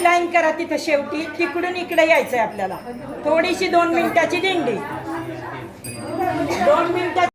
थोडीशी लाईन करा तिथं शेवटी, तिकडून इकडे यायचंय आपल्याला. थोडीशी 2 मिनिटाची दिंडी, 2 मिनिटाची